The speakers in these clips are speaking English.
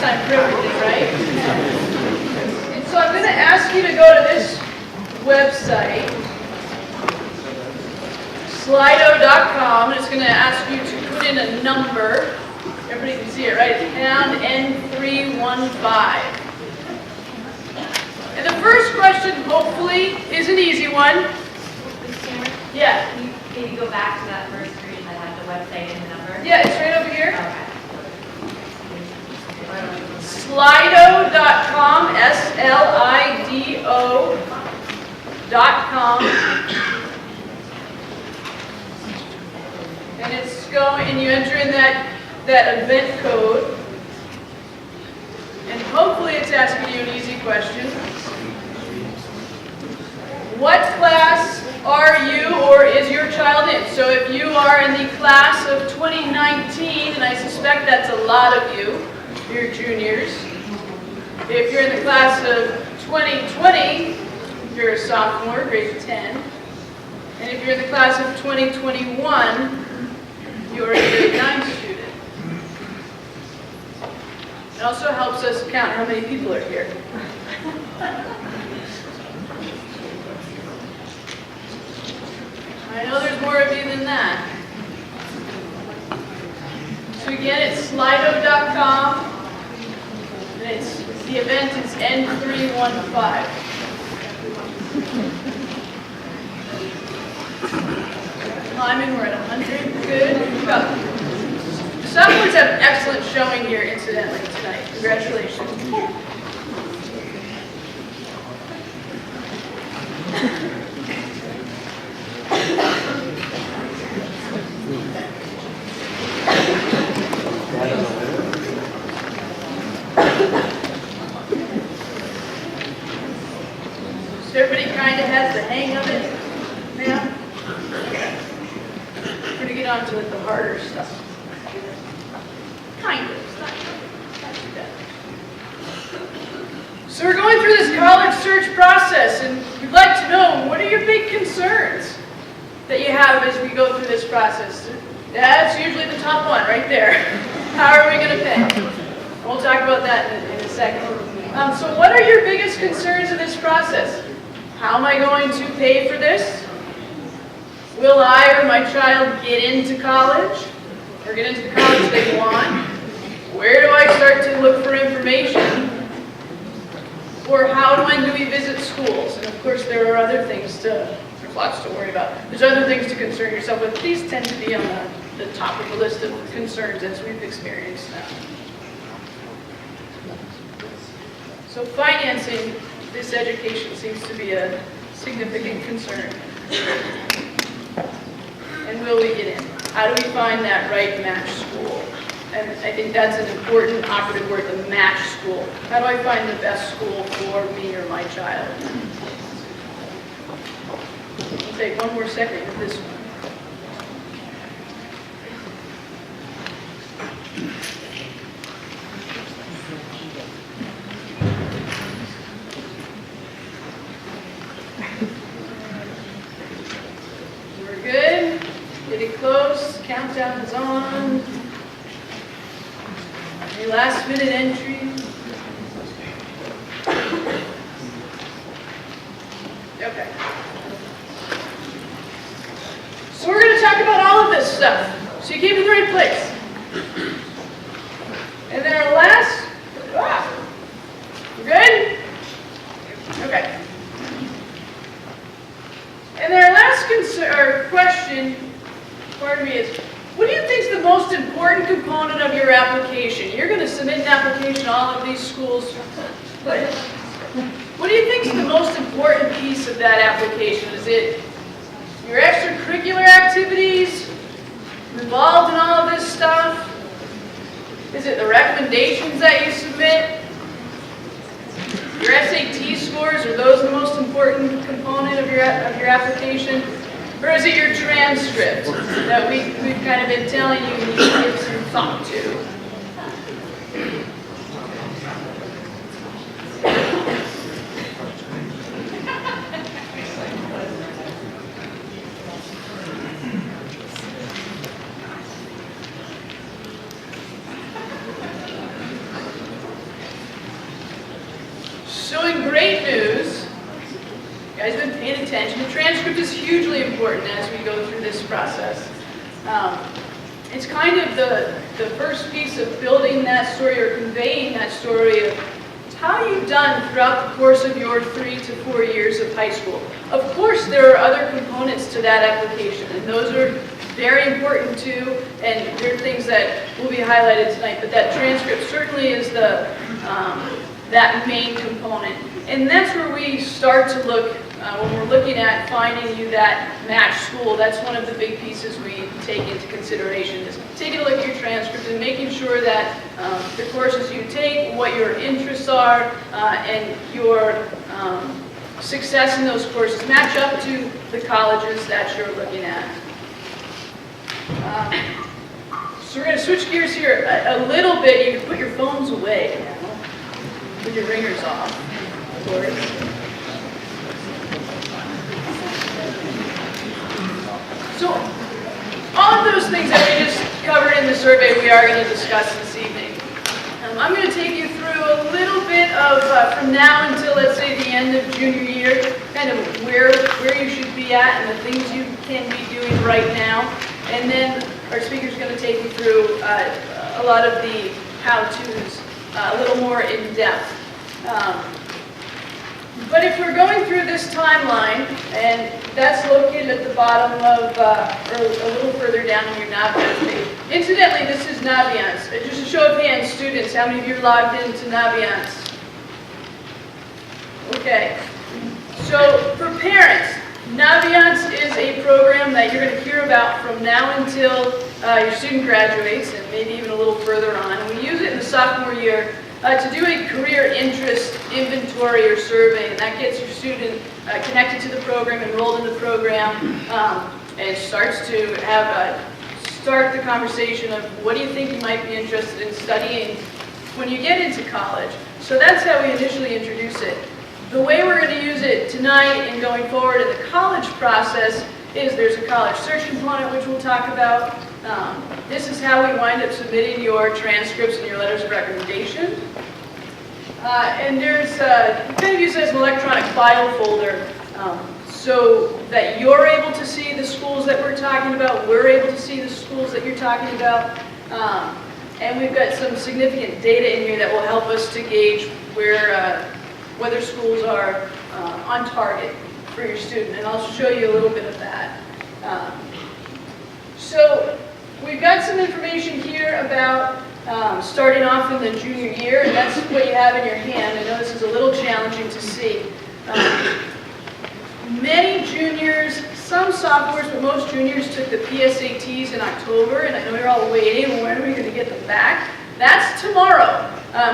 pastime privileges, right? And so I'm going to ask you to go to this website, Slido.com, and it's going to ask you to put in a number. Everybody can see it, right? It's pound N315. And the first question, hopefully, is an easy one. Yeah. Can you maybe go back to that first screen that had the website and the number? Yeah, it's right over here. Okay. Slido.com, SLIDO.com. And it's going, and you enter in that event code. And hopefully it's asking you an easy question. What class are you or is your child in? So if you are in the class of 2019, and I suspect that's a lot of you, you're juniors. If you're in the class of 2020, you're a sophomore, grade 10. And if you're in the class of 2021, you're a grade 9 student. It also helps us count how many people are here. I know there's more of you than that. So again, it's Slido.com, and the event is N315. Climbing, we're at 100. Good. Go. The sophomores have excellent showing here, incidentally, tonight. Congratulations. So everybody kind of has the hang of it now? Okay. We're going to get on to the harder stuff. Kind of. It's not too bad. So we're going through this college search process, and we'd like to know, what are your big concerns that you have as we go through this process? That's usually the top one right there. How are we going to pay? We'll talk about that in a second. So what are your biggest concerns in this process? How am I going to pay for this? Will I or my child get into college? Or get into the college they want? Where do I start to look for information? Or how and when do we visit schools? And of course there are other things there's lots to worry about. There's other things to concern yourself with. These tend to be on the top of the list of concerns as we've experienced now. So financing this education seems to be a significant concern. And will we get in? How do we find that right match school? And I think that's an important operative word, the match school. How do I find the best school for me or my child? We'll take one more second with this one. We're good. Getting close. Countdown is on. Any last minute entry? Okay. So we're going to talk about all of this stuff. So you came to the right place. And then our last, we're good? Okay. And then our last question, pardon me, is what do you think is the most important component of your application? You're going to submit an application to all of these schools. What do you think is the most important piece of that application? Is it your extracurricular activities involved in all of this stuff? Is it the recommendations that you submit? Your SAT scores, are those the most important component of your application? Or is it your transcript that we've kind of been telling you need to give some thought to? So in great news, you guys have been paying attention. The transcript is hugely important as we go through this process. It's kind of the first piece of building that story or conveying that story of how you've done throughout the course of your 3 to 4 years of high school. Of course, there are other components to that application, and those are very important too, and they're things that will be highlighted tonight, but that transcript certainly is that main component. And that's where we start to look, when we're looking at finding you that match school, that's one of the big pieces we take into consideration, is taking a look at your transcript and making sure that the courses you take, what your interests are, and your success in those courses match up to the colleges that you're looking at. So we're going to switch gears here a little bit. You can put your phones away now. Put your ringers off, of course. So all of those things that we just covered in the survey we are going to discuss this evening. I'm going to take you through a little bit of, from now until, let's say, the end of junior year, kind of where you should be at and the things you can be doing right now. And then our speaker is going to take you through a lot of the how-tos a little more in depth. But if we're going through this timeline, and that's located at the bottom of, or a little further down on your Naviance page. Incidentally, this is Naviance. Just a show of hands, students, how many of you are logged into Naviance? Okay. So for parents, Naviance is a program that you're going to hear about from now until your student graduates, and maybe even a little further on. And we use it in the sophomore year to do a career interest inventory or survey, and that gets your student connected to the program, enrolled in the program, and starts to have start the conversation of what do you think you might be interested in studying when you get into college. So that's how we initially introduce it. The way we're going to use it tonight and going forward in the college process is there's a college search component, which we'll talk about. This is how we wind up submitting your transcripts and your letters of recommendation. And there's you kind of use it as an electronic file folder so that you're able to see the schools that we're talking about, we're able to see the schools that you're talking about, and we've got some significant data in here that will help us to gauge whether schools are on target for your student, and I'll show you a little bit of that. So we've got some information here about starting off in the junior year, and that's what you have in your hand. I know this is a little challenging to see. Many juniors, some sophomores, but most juniors took the PSATs in October, and I know you're all waiting, when are we going to get them back? That's tomorrow.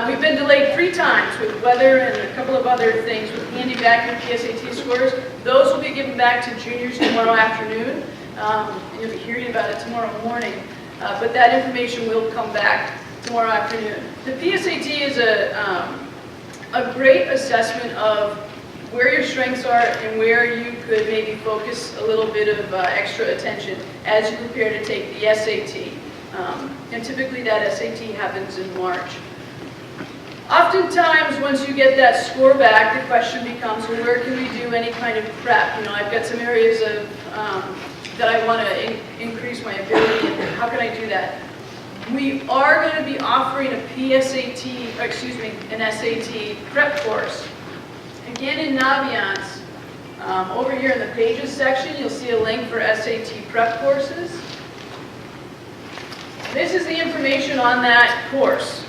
We've been delayed 3 times with weather and a couple of other things with handing back your PSAT scores. Those will be given back to juniors tomorrow afternoon, and you'll be hearing about it tomorrow morning. But that information will come back tomorrow afternoon. The PSAT is a great assessment of where your strengths are and where you could maybe focus a little bit of extra attention as you prepare to take the SAT. And typically that SAT happens in March. Oftentimes, once you get that score back, the question becomes, well, where can we do any kind of prep? You know, I've got some areas of that I want to increase my ability in. How can I do that? We are going to be offering an SAT prep course. Again, in Naviance, over here in the Pages section, you'll see a link for SAT prep courses. This is the information on that course.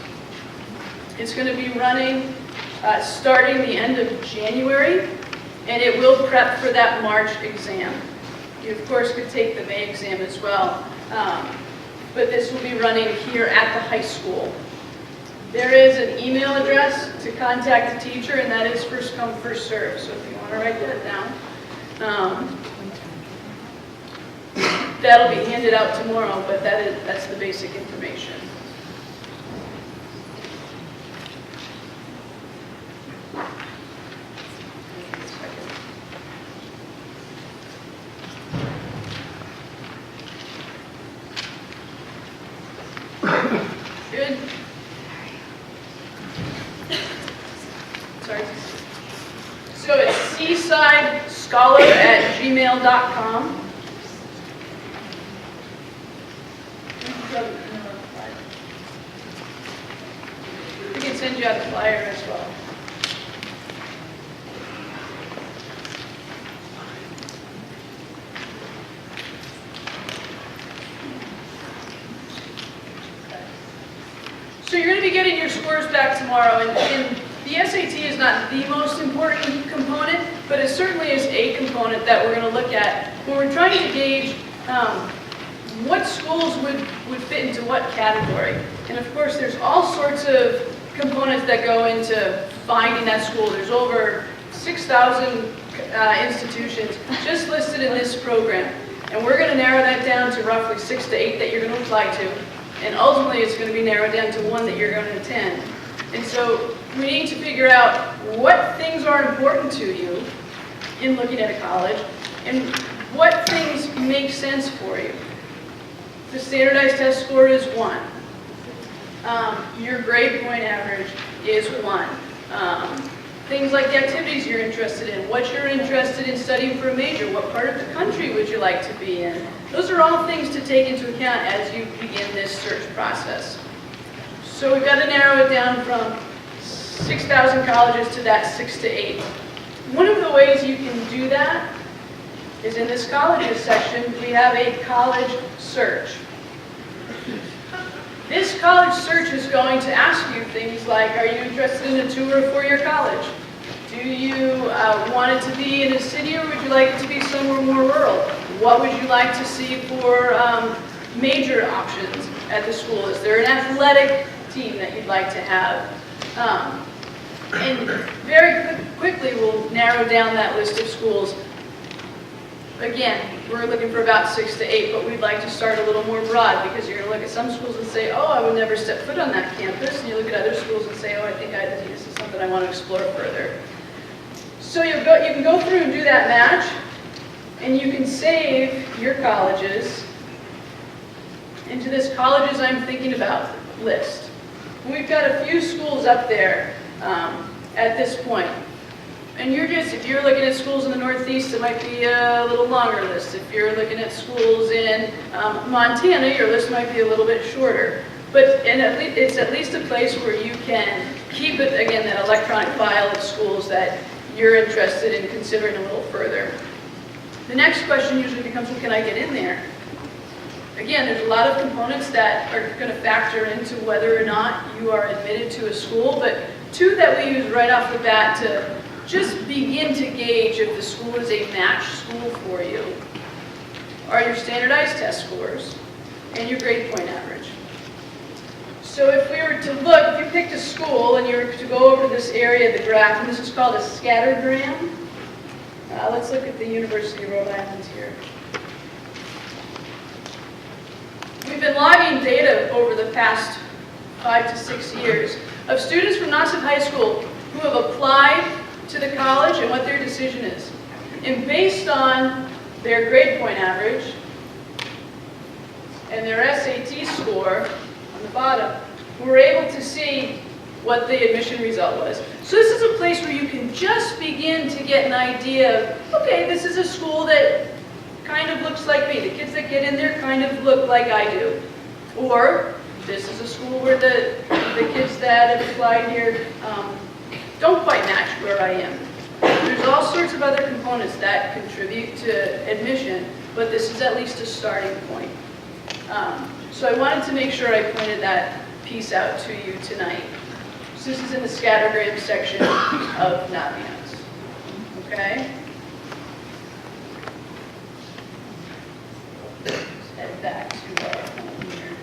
It's going to be running starting the end of January, and it will prep for that March exam. You, of course, could take the May exam as well, but this will be running here at the high school. There is an email address to contact the teacher, and that is first come, first serve. So if you want to write that down, that'll be handed out tomorrow, but that's the basic information. Good. Sorry. So it's seasidescholar@gmail.com. We can send you out a flyer as well. So you're going to be getting your scores back tomorrow, and the SAT is not the most important component, but it certainly is a component that we're going to look at when we're trying to gauge what schools would fit into what category. And of course, there's all sorts of components that go into finding that school. There's over 6,000 institutions just listed in this program. And we're going to narrow that down to roughly 6 to 8 that you're going to apply to. And ultimately, it's going to be narrowed down to 1 that you're going to attend. And so we need to figure out what things are important to you in looking at a college and what things make sense for you. The standardized test score is 1. Your grade point average is 1. Things like the activities you're interested in, what you're interested in studying for a major, what part of the country would you like to be in. Those are all things to take into account as you begin this search process. So we've got to narrow it down from 6,000 colleges to that 6 to 8. One of the ways you can do that is in this colleges section, we have a college search. This college search is going to ask you things like, are you interested in a tour for your college? Do you want it to be in a city, or would you like it to be somewhere more rural? What would you like to see for major options at the school? Is there an athletic team that you'd like to have? And very quickly we'll narrow down that list of schools. Again, we're looking for about 6 to 8, but we'd like to start a little more broad, because you're going to look at some schools and say, oh, I would never step foot on that campus. And you look at other schools and say, oh, I think this is something I want to explore further. So you can go through and do that match, and you can save your colleges into this colleges I'm thinking about list. And we've got a few schools up there at this point. And if you're looking at schools in the Northeast, it might be a little longer list. If you're looking at schools in Montana, your list might be a little bit shorter. But it's at least a place where you can keep it, again, that electronic file of schools that you're interested in considering a little further. The next question usually becomes, well, can I get in there? Again, there's a lot of components that are going to factor into whether or not you are admitted to a school, but 2 that we use right off the bat to just begin to gauge if the school is a match school for you are your standardized test scores and your grade point average. So if we were to look, if you picked a school and you were to go over this area of the graph, and this is called a scattergram. Let's look at the University of Rhode Island here. We've been logging data over the past 5 to 6 years of students from Nassau High School who have applied to the college and what their decision is. And based on their grade point average and their SAT score on the bottom, we're able to see what the admission result was. So this is a place where you can just begin to get an idea of, okay, this is a school that kind of looks like me. The kids that get in there kind of look like I do. Or this is a school where the kids that have applied here don't quite match where I am. There's all sorts of other components that contribute to admission, but this is at least a starting point. So I wanted to make sure I pointed that piece out to you tonight. So this is in the scattergram section of Naviance. Okay? Let's head back to our home here.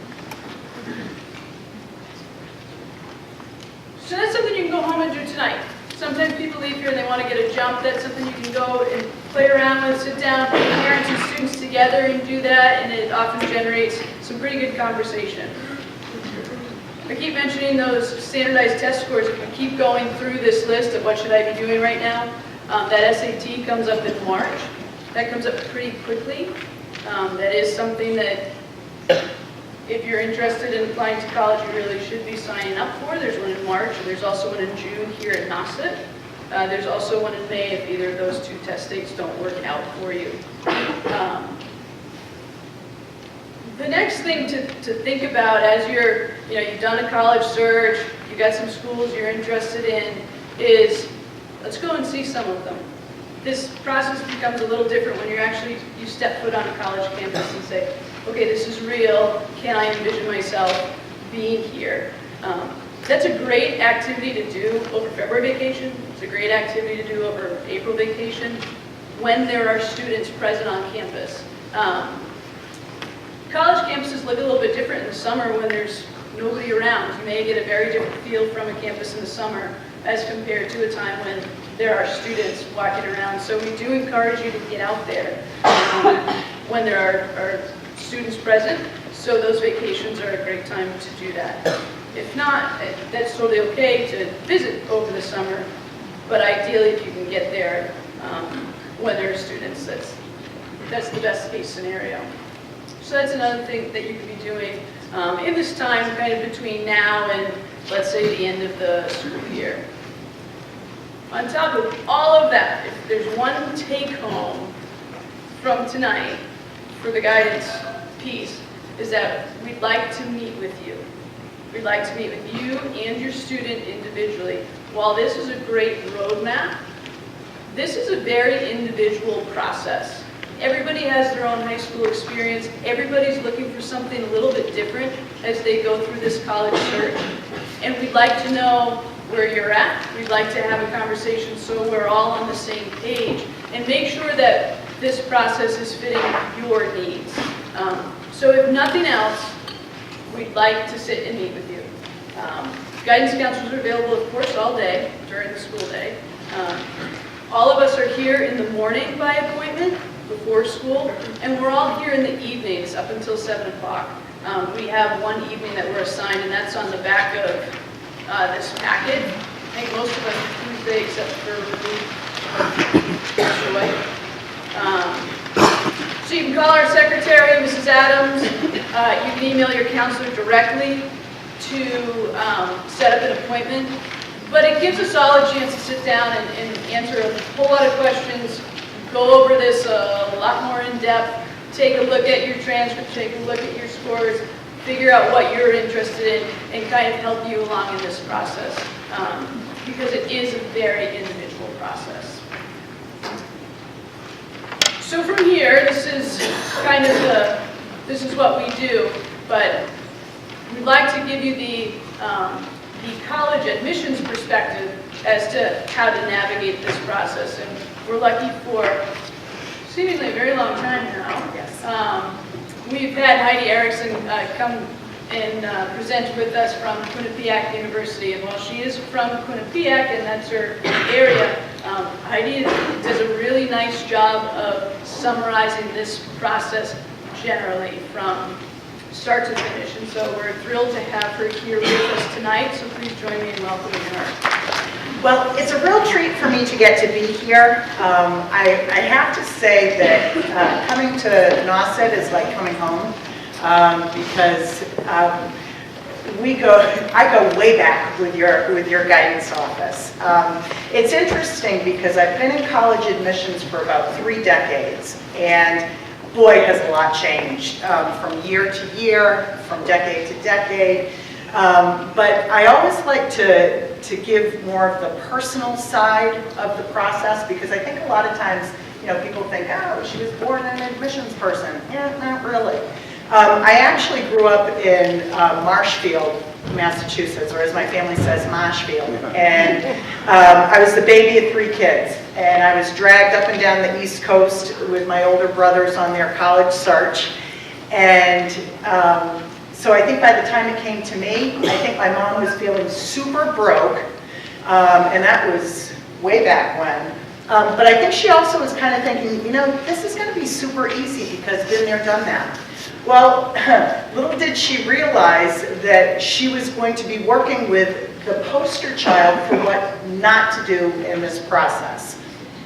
So that's something you can go home and do tonight. Sometimes people leave here and they want to get a jump. That's something you can go and play around with, sit down, put parents and students together and do that, and it often generates some pretty good conversation. I keep mentioning those standardized test scores. If we keep going through this list of what should I be doing right now, that SAT comes up in March. That comes up pretty quickly. That is something that if you're interested in applying to college, you really should be signing up for. There's one in March, and there's also one in June here at Nauset. There's also one in May if either of those two test dates don't work out for you. The next thing to think about as you've done a college search, you've got some schools you're interested in, is let's go and see some of them. This process becomes a little different when you step foot on a college campus and say, okay, this is real, can I envision myself being here? That's a great activity to do over February vacation. It's a great activity to do over April vacation when there are students present on campus. College campuses look a little bit different in the summer when there's nobody around. You may get a very different feel from a campus in the summer as compared to a time when there are students walking around. So we do encourage you to get out there when there are students present. So those vacations are a great time to do that. If not, that's totally okay to visit over the summer, but ideally if you can get there when there are students, that's the best case scenario. So that's another thing that you can be doing in this time kind of between now and, let's say, the end of the school year. On top of all of that, if there's one take-home from tonight for the guidance piece, is that we'd like to meet with you. We'd like to meet with you and your student individually. While this is a great roadmap, this is a very individual process. Everybody has their own high school experience. Everybody's looking for something a little bit different as they go through this college search. And we'd like to know where you're at. We'd like to have a conversation so we're all on the same page and make sure that this process is fitting your needs. So if nothing else, we'd like to sit and meet with you. Guidance counselors are available, of course, all day during the school day. All of us are here in the morning by appointment before school, and we're all here in the evenings up until 7 o'clock. We have one evening that we're assigned, and that's on the back of this packet. I think most of us are Tuesday except for Mr. White. So you can call our secretary, Mrs. Adams. You can email your counselor directly to set up an appointment. But it gives us all a chance to sit down and answer a whole lot of questions, go over this a lot more in depth, take a look at your transcript, take a look at your scores, figure out what you're interested in, and kind of help you along in this process. Because it is a very individual process. So from here, this is kind of this is what we do, but we'd like to give you the college admissions perspective as to how to navigate this process. And we're lucky for seemingly a very long time now. Yes. We've had Heidi Erickson come and present with us from Quinnipiac University. And while she is from Quinnipiac, and that's her area, Heidi does a really nice job of summarizing this process generally from start to finish. And so we're thrilled to have her here with us tonight. So please join me in welcoming her. Well, it's a real treat for me to get to be here. I have to say that coming to NRHS is like coming home because I go way back with your guidance office. It's interesting because I've been in college admissions for about 3 decades, and boy, has a lot changed from year to year, from decade to decade. But I always like to give more of the personal side of the process, because I think a lot of times, people think, oh, she was born an admissions person. Yeah, not really. I actually grew up in Marshfield, Massachusetts, or as my family says, Marshfield. And I was the baby of 3 kids. And I was dragged up and down the East Coast with my older brothers on their college search. And so I think by the time it came to me, I think my mom was feeling super broke. And that was way back when. But I think she also was kind of thinking, this is going to be super easy because been there, done that. Well, little did she realize that she was going to be working with the poster child for what not to do in this process.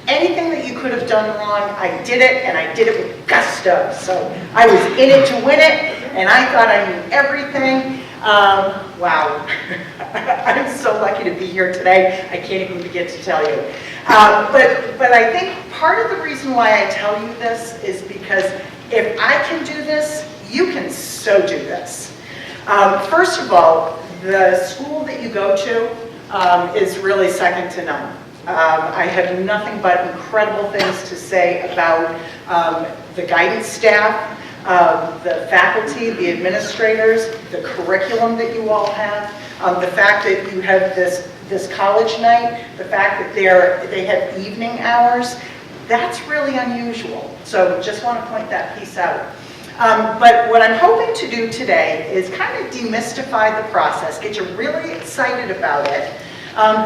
Anything that you could have done wrong, I did it, and I did it with gusto. So I was in it to win it, and I thought I knew everything. Wow, I'm so lucky to be here today. I can't even begin to tell you. But I think part of the reason why I tell you this is because if I can do this, you can so do this. First of all, the school that you go to is really second to none. I have nothing but incredible things to say about the guidance staff, the faculty, the administrators, the curriculum that you all have, the fact that you have this college night, the fact that they have evening hours. That's really unusual. So just want to point that piece out. But what I'm hoping to do today is kind of demystify the process, get you really excited about it,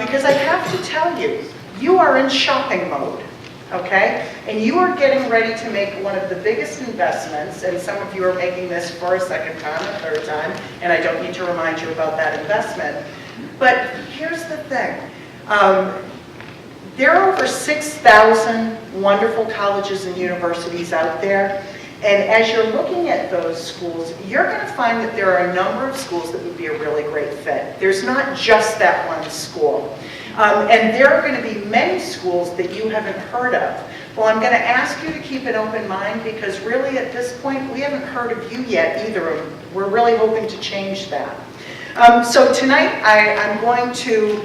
because I have to tell you, you are in shopping mode, okay? And you are getting ready to make one of the biggest investments, and some of you are making this for a second time, a third time, and I don't need to remind you about that investment. But here's the thing. There are over 6,000 wonderful colleges and universities out there. And as you're looking at those schools, you're going to find that there are a number of schools that would be a really great fit. There's not just that one school. And there are going to be many schools that you haven't heard of. Well, I'm going to ask you to keep an open mind because really at this point, we haven't heard of you yet either. We're really hoping to change that. So tonight, I'm going to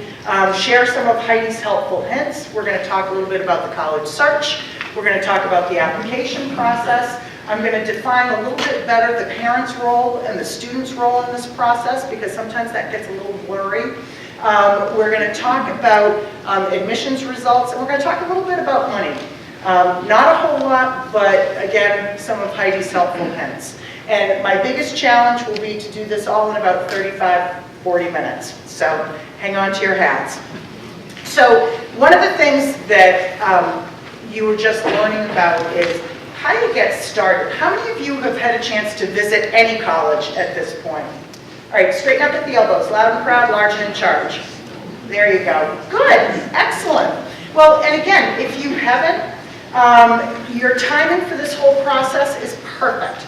share some of Heidi's helpful hints. We're going to talk a little bit about the college search. We're going to talk about the application process. I'm going to define a little bit better the parents' role and the students' role in this process because sometimes that gets a little blurry. We're going to talk about admissions results, and we're going to talk a little bit about money. Not a whole lot, but again, some of Heidi's helpful hints. And my biggest challenge will be to do this all in about 35, 40 minutes. So hang on to your hats. So one of the things that you were just learning about is how you get started. How many of you have had a chance to visit any college at this point? All right, straighten up at the elbows, loud and proud, large and in charge. There you go. Good, excellent. Well, and again, if you haven't, your timing for this whole process is perfect.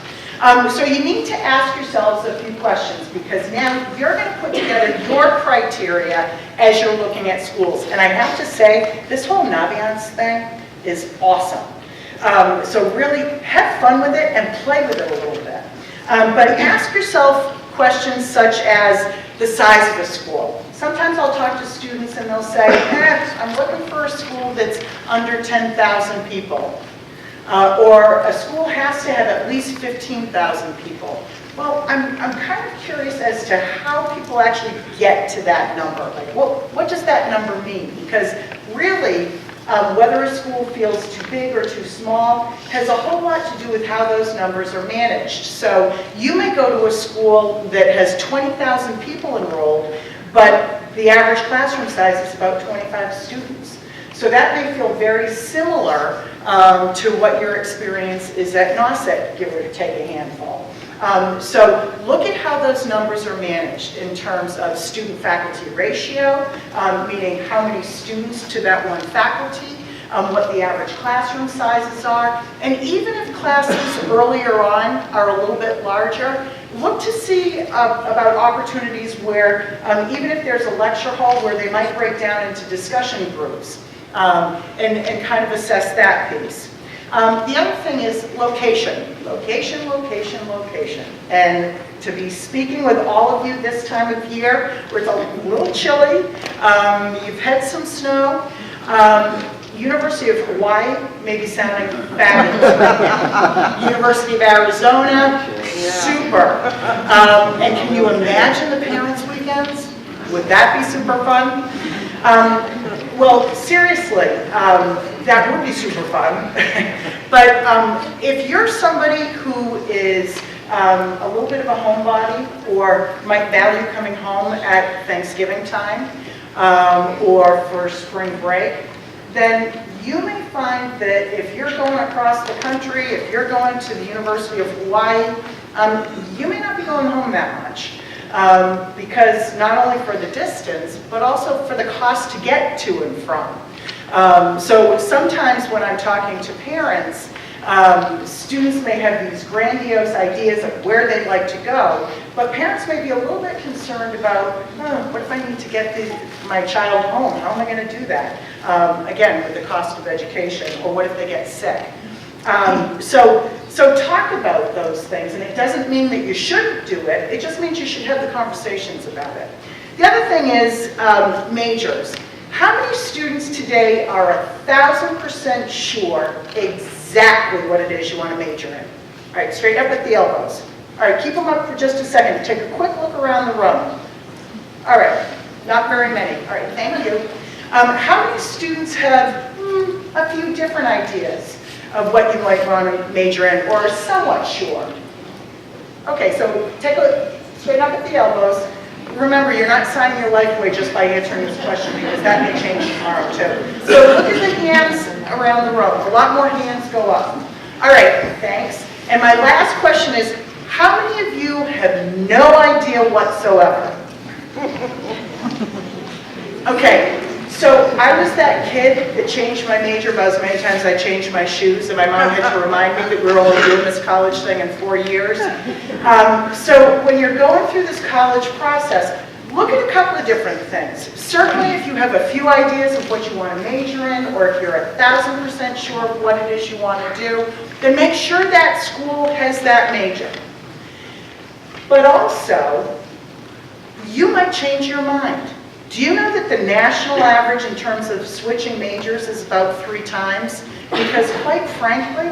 So you need to ask yourselves a few questions because now you're going to put together your criteria as you're looking at schools. And I have to say, this whole Naviance thing is awesome. So really have fun with it and play with it a little bit. But ask yourself questions such as the size of a school. Sometimes I'll talk to students and they'll say, I'm looking for a school that's under 10,000 people. Or a school has to have at least 15,000 people. Well, I'm kind of curious as to how people actually get to that number. Like, what does that number mean? Because really, whether a school feels too big or too small has a whole lot to do with how those numbers are managed. So you may go to a school that has 20,000 people enrolled, but the average classroom size is about 25 students. So that may feel very similar to what your experience is at NRHS, give or take a handful. So look at how those numbers are managed in terms of student-faculty ratio, meaning how many students to that one faculty, what the average classroom sizes are, and even if classes earlier on are a little bit larger, look to see about opportunities where even if there's a lecture hall where they might break down into discussion groups and kind of assess that piece. The other thing is location. Location, location, location. And to be speaking with all of you this time of year, where it's a little chilly, you've had some snow, University of Hawaii may be sounding fabulous. University of Arizona, super. And can you imagine the parents' weekends? Would that be super fun? Well, seriously, that would be super fun. But if you're somebody who is a little bit of a homebody or might value coming home at Thanksgiving time or for spring break, then you may find that if you're going across the country, if you're going to the University of Hawaii, you may not be going home that much. Because not only for the distance, but also for the cost to get to and from. So sometimes when I'm talking to parents, students may have these grandiose ideas of where they'd like to go, But parents may be a little bit concerned about, what if I need to get my child home? How am I going to do that? Again, with the cost of education, or what if they get sick? So talk about those things, and it doesn't mean that you shouldn't do it, it just means you should have the conversations about it. The other thing is majors. How many students today are 1,000% sure exactly what it is you want to major in? All right, straight up at the elbows. All right, keep them up for just a second. Take a quick look around the room. All right, not very many. All right, thank you. How many students have a few different ideas of what you might want to major in, or are somewhat sure? Okay, so take a look straight up at the elbows. Remember, you're not signing your life away just by answering this question, because that may change tomorrow too. So look at the hands around the room. A lot more hands go up. All right, thanks. And my last question is, how many of you have no idea whatsoever? Okay, so I was that kid that changed my major about as many times as I changed my shoes, and my mom had to remind me that we were only doing this college thing in 4 years. So when you're going through this college process, look at a couple of different things. Certainly if you have a few ideas of what you want to major in, or if you're 1,000% sure of what it is you want to do, then make sure that school has that major. But also, you might change your mind. Do you know that the national average in terms of switching majors is about 3 times? Because quite frankly,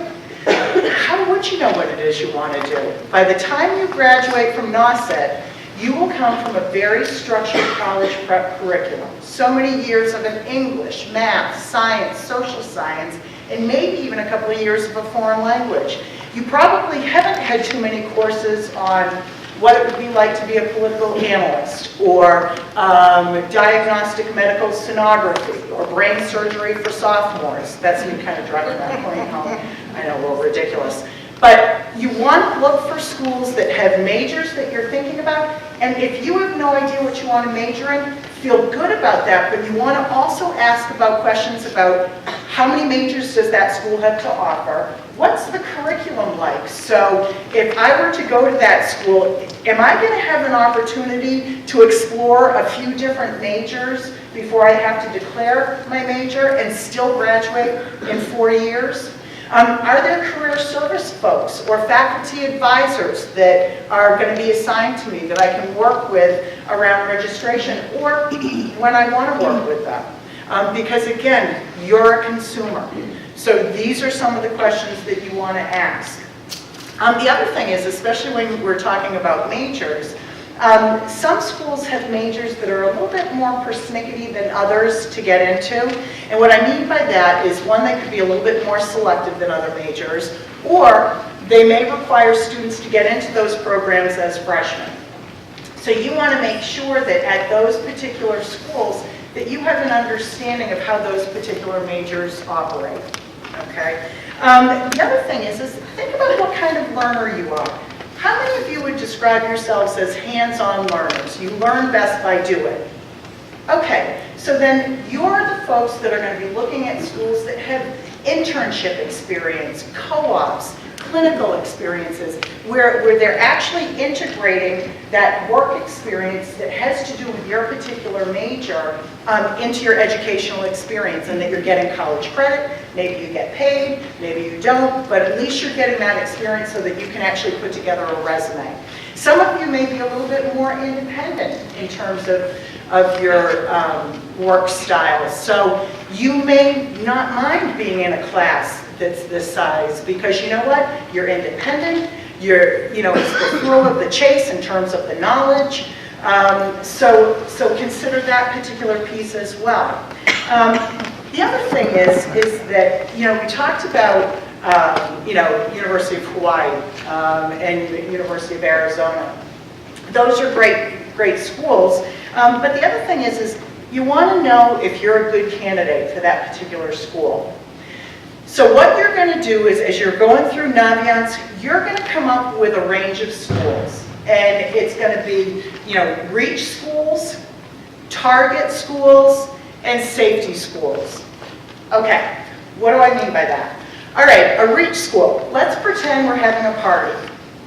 how would you know what it is you want to do? By the time you graduate from NRHS, you will come from a very structured college prep curriculum. So many years of an English, math, science, social science, and maybe even a couple of years of a foreign language. You probably haven't had too many courses on what it would be like to be a political analyst, or diagnostic medical sonography, or brain surgery for sophomores. That's me kind of driving that point home. I know, a little ridiculous. But you want to look for schools that have majors that you're thinking about, and if you have no idea what you want to major in, feel good about that, but you want to also ask about questions about how many majors does that school have to offer? What's the curriculum like? So if I were to go to that school, am I going to have an opportunity to explore a few different majors before I have to declare my major and still graduate in 4 years? Are there career service folks or faculty advisors that are going to be assigned to me that I can work with around registration, or when I want to work with them? Because again, you're a consumer. So these are some of the questions that you want to ask. The other thing is, especially when we're talking about majors, some schools have majors that are a little bit more persnickety than others to get into. And what I mean by that is, one, they could be a little bit more selective than other majors, or they may require students to get into those programs as freshmen. So you want to make sure that at those particular schools that you have an understanding of how those particular majors operate. Okay? The other thing is think about what kind of learner you are. How many of you would describe yourselves as hands-on learners? You learn best by doing. Okay, so then you're the folks that are going to be looking at schools that have internship experience, co-ops, clinical experiences, where they're actually integrating that work experience that has to do with your particular major into your educational experience, and that you're getting college credit. Maybe you get paid, maybe you don't, but at least you're getting that experience so that you can actually put together a resume. Some of you may be a little bit more independent in terms of your work style. So you may not mind being in a class that's this size, because you know what? You're independent, it's the thrill of the chase in terms of the knowledge. So consider that particular piece as well. The other thing is that, we talked about, University of Hawaii and the University of Arizona. Those are great schools. But the other thing is you want to know if you're a good candidate for that particular school. So what you're going to do is, as you're going through Naviance, you're going to come up with a range of schools. And it's going to be, reach schools, target schools, and safety schools. Okay, what do I mean by that? All right, a reach school. Let's pretend we're having a party.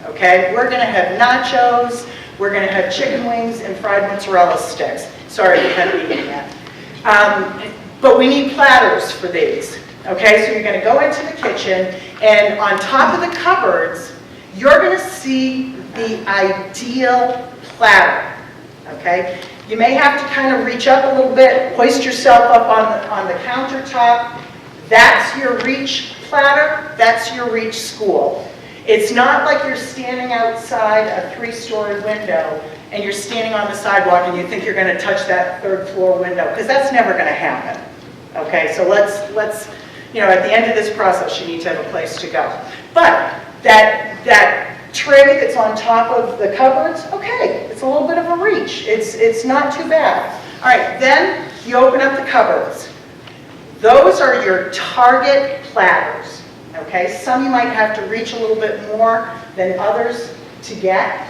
Okay, we're going to have nachos, We're going to have chicken wings and fried mozzarella sticks. Sorry, we haven't eaten yet. But we need platters for these. Okay, so you're going to go into the kitchen, and on top of the cupboards, you're going to see the ideal platter. Okay, you may have to kind of reach up a little bit, hoist yourself up on the countertop. That's your reach platter. That's your reach school. It's not like you're standing outside a 3-story window and you're standing on the sidewalk and you think you're going to touch that 3rd floor window, because that's never going to happen. Okay, so let's, you know, at the end of this process, you need to have a place to go. But that tray that's on top of the cupboards, okay, it's a little bit of a reach. It's not too bad. All right, then you open up the cupboards. Those are your target platters. Okay, some you might have to reach a little bit more than others to get.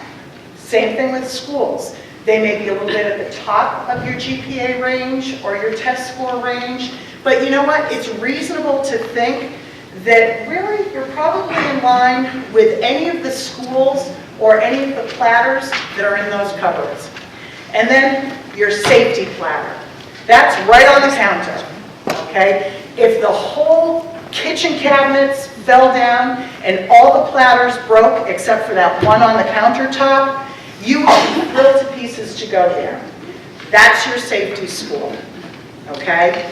Same thing with schools. They may be a little bit at the top of your GPA range or your test score range, but you know what? It's reasonable to think that really you're probably in line with any of the schools or any of the platters that are in those cupboards. And then your safety platter. That's right on the counter. Okay? If the whole kitchen cabinets fell down and all the platters broke except for that one on the countertop, you will be thrilled to pieces to go there. That's your safety school. Okay?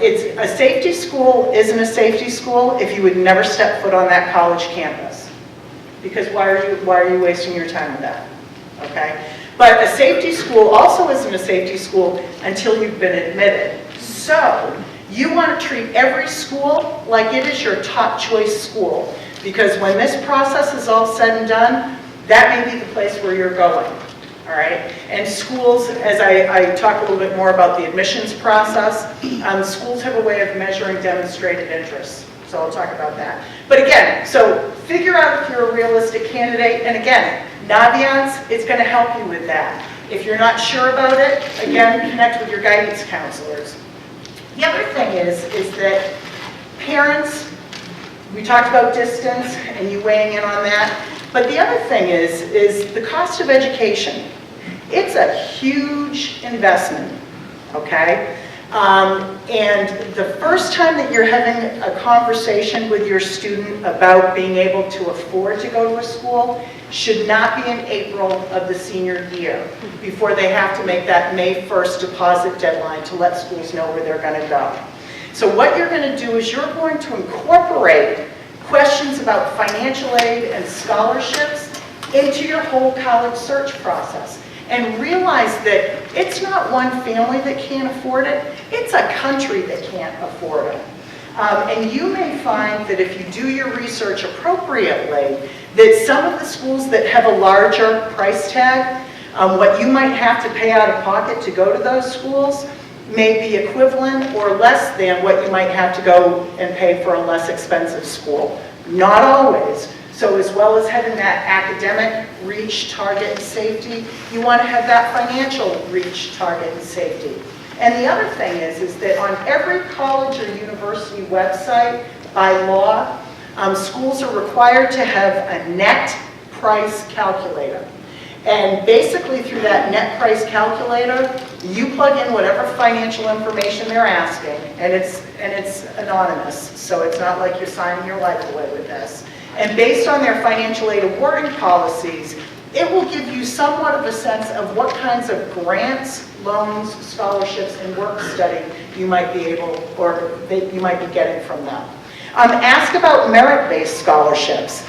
It's a safety school isn't a safety school if you would never step foot on that college campus. Because why are you wasting your time with that? Okay? But a safety school also isn't a safety school until you've been admitted. So you want to treat every school like it is your top choice school. Because when this process is all said and done, that may be the place where you're going. All right? And schools, as I talk a little bit more about the admissions process, schools have a way of measuring demonstrated interest. So I'll talk about that. But again, so figure out if you're a realistic candidate. And again, Naviance, it's going to help you with that. If you're not sure about it, again, connect with your guidance counselors. The other thing is that parents, we talked about distance and you weighing in on that. But the other thing is the cost of education. It's a huge investment, okay? And the first time that you're having a conversation with your student about being able to afford to go to a school should not be in April of the senior year, before they have to make that May 1st deposit deadline to let schools know where they're going to go. So what you're going to do is you're going to incorporate questions about financial aid and scholarships into your whole college search process. And realize that it's not one family that can't afford it, it's a country that can't afford it. And you may find that if you do your research appropriately, that some of the schools that have a larger price tag, what you might have to pay out of pocket to go to those schools may be equivalent or less than what you might have to go and pay for a less expensive school. Not always. So as well as having that academic reach, target, and safety, you want to have that financial reach, target, and safety. And the other thing is that on every college or university website, by law, schools are required to have a net price calculator. And basically through that net price calculator, you plug in whatever financial information they're asking, and it's anonymous, so it's not like you're signing your life away with this. And based on their financial aid awarding policies, it will give you somewhat of a sense of what kinds of grants, loans, scholarships, and work study you might be able, or that you might be getting from them. Ask about merit-based scholarships.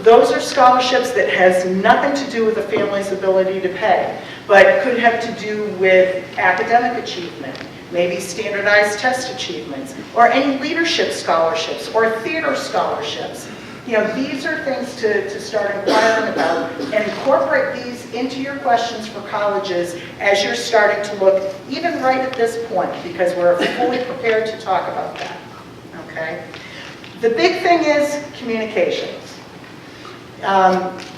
Those are scholarships that has nothing to do with the family's ability to pay, but could have to do with academic achievement, maybe standardized test achievements, or any leadership scholarships, or theater scholarships. You know, these are things to start inquiring about, and incorporate these into your questions for colleges as you're starting to look, even right at this point, because we're fully prepared to talk about that, okay? The big thing is communications.